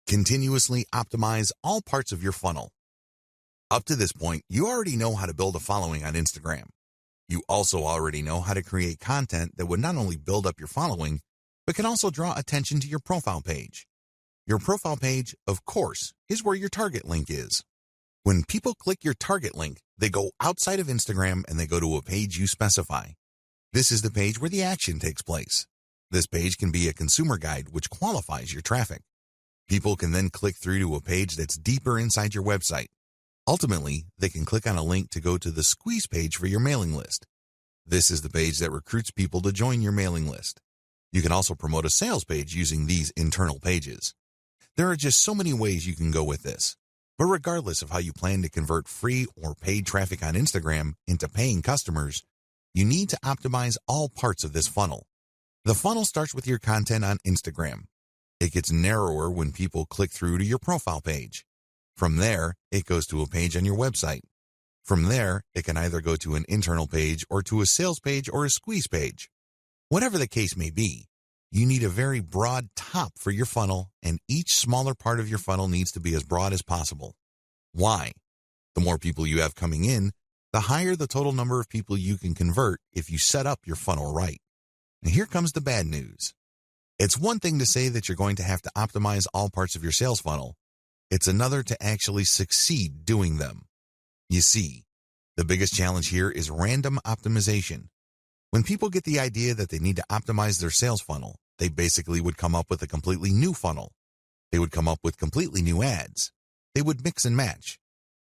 Continuously optimize all parts of your funnel. Up to this point, you already know how to build a following on Instagram. You also already know how to create content that would not only build up your following, but can also draw attention to your profile page. Your profile page, of course, is where your target link is. When people click your target link, they go outside of Instagram and they go to a page you specify. This is the page where the action takes place. This page can be a consumer guide which qualifies your traffic. People can then click through to a page that's deeper inside your website. Ultimately, they can click on a link to go to the squeeze page for your mailing list. This is the page that recruits people to join your mailing list. You can also promote a sales page using these internal pages. There are just so many ways you can go with this. But regardless of how you plan to convert free or paid traffic on Instagram into paying customers, you need to optimize all parts of this funnel. The funnel starts with your content on Instagram. It gets narrower when people click through to your profile page. From there, it goes to a page on your website. From there, it can either go to an internal page or to a sales page or a squeeze page. Whatever the case may be, you need a very broad top for your funnel, and each smaller part of your funnel needs to be as broad as possible. Why? The more people you have coming in, the higher the total number of people you can convert if you set up your funnel right. And here comes the bad news. It's one thing to say that you're going to have to optimize all parts of your sales funnel. It's another to actually succeed doing them. You see, the biggest challenge here is random optimization. When people get the idea that they need to optimize their sales funnel, they basically would come up with a completely new funnel. They would come up with completely new ads. They would mix and match.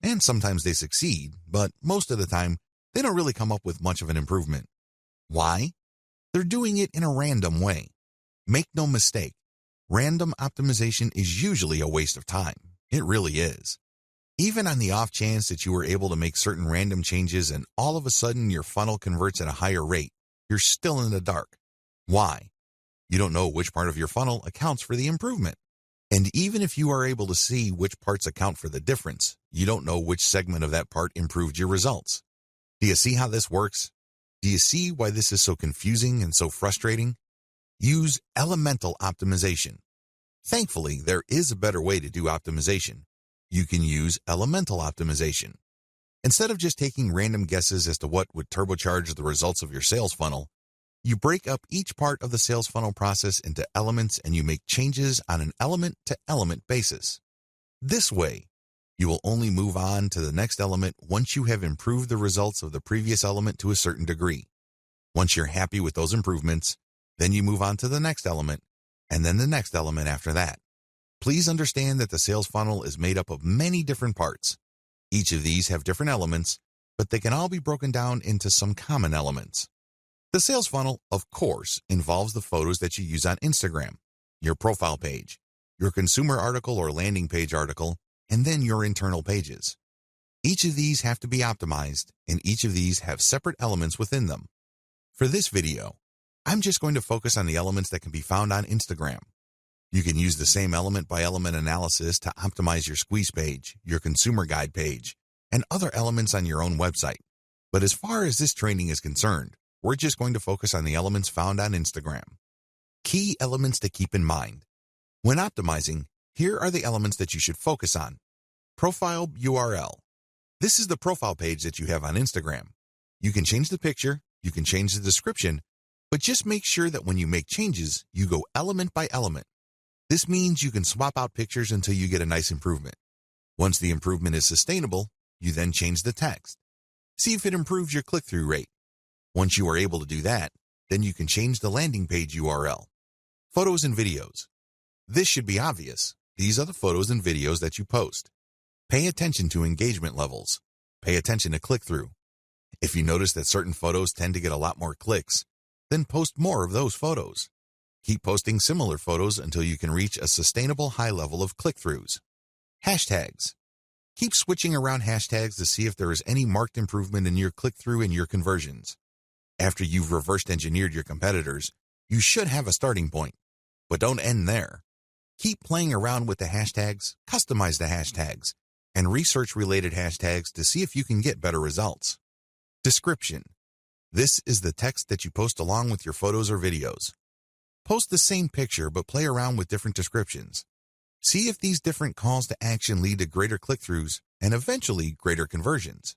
And sometimes they succeed, but most of the time, they don't really come up with much of an improvement. Why? They're doing it in a random way. Make no mistake, random optimization is usually a waste of time. It really is. Even on the off chance that you were able to make certain random changes and all of a sudden your funnel converts at a higher rate, you're still in the dark. Why? You don't know which part of your funnel accounts for the improvement. And even if you are able to see which parts account for the difference, you don't know which segment of that part improved your results. Do you see how this works? Do you see why this is so confusing and so frustrating? Use elemental optimization. Thankfully, there is a better way to do optimization. You can use elemental optimization. Instead of just taking random guesses as to what would turbocharge the results of your sales funnel, you break up each part of the sales funnel process into elements and you make changes on an element-to-element basis. This way, you will only move on to the next element once you have improved the results of the previous element to a certain degree. Once you're happy with those improvements, then you move on to the next element, and then the next element after that. Please understand that the sales funnel is made up of many different parts. Each of these have different elements, but they can all be broken down into some common elements. The sales funnel, of course, involves the photos that you use on Instagram, your profile page, your consumer article or landing page article, and then your internal pages. Each of these have to be optimized, and each of these have separate elements within them. For this video, I'm just going to focus on the elements that can be found on Instagram. You can use the same element-by-element analysis to optimize your squeeze page, your consumer guide page, and other elements on your own website. But as far as this training is concerned, we're just going to focus on the elements found on Instagram. Key elements to keep in mind. When optimizing, here are the elements that you should focus on. Profile URL. This is the profile page that you have on Instagram. You can change the picture, you can change the description, but just make sure that when you make changes, you go element by element. This means you can swap out pictures until you get a nice improvement. Once the improvement is sustainable, you then change the text. See if it improves your click-through rate. Once you are able to do that, then you can change the landing page URL. Photos and videos. This should be obvious. These are the photos and videos that you post. Pay attention to engagement levels. Pay attention to click-through. If you notice that certain photos tend to get a lot more clicks, then post more of those photos. Keep posting similar photos until you can reach a sustainable high level of click-throughs. Hashtags. Keep switching around hashtags to see if there is any marked improvement in your click-through and your conversions. After you've reversed engineered your competitors, you should have a starting point. But don't end there. Keep playing around with the hashtags, customize the hashtags, and research related hashtags to see if you can get better results. Description. This is the text that you post along with your photos or videos. Post the same picture but play around with different descriptions. See if these different calls to action lead to greater click-throughs and eventually greater conversions.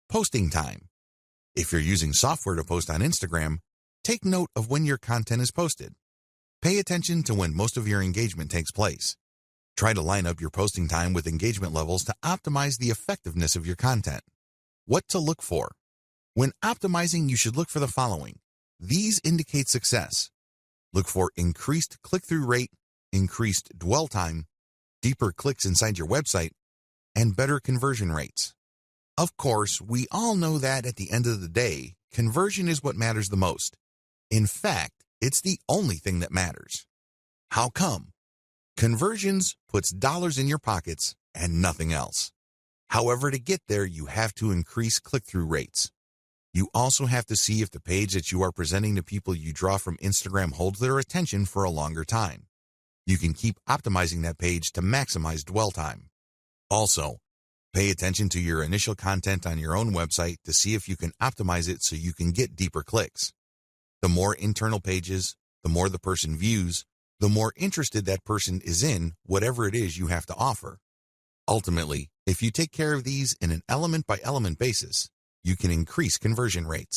Posting time. If you're using software to post on Instagram, take note of when your content is posted. Pay attention to when most of your engagement takes place. Try to line up your posting time with engagement levels to optimize the effectiveness of your content. What to look for. When optimizing, you should look for the following. These indicate success. Look for increased click-through rate, increased dwell time, deeper clicks inside your website, and better conversion rates. Of course, we all know that at the end of the day, conversion is what matters the most. In fact, it's the only thing that matters. How come? Conversions puts dollars in your pockets and nothing else. However, to get there, you have to increase click-through rates. You also have to see if the page that you are presenting to people you draw from Instagram holds their attention for a longer time. You can keep optimizing that page to maximize dwell time. Also, pay attention to your initial content on your own website to see if you can optimize it so you can get deeper clicks. The more internal pages, the more the person views, the more interested that person is in whatever it is you have to offer. Ultimately, if you take care of these in an element-by-element basis, you can increase conversion rates.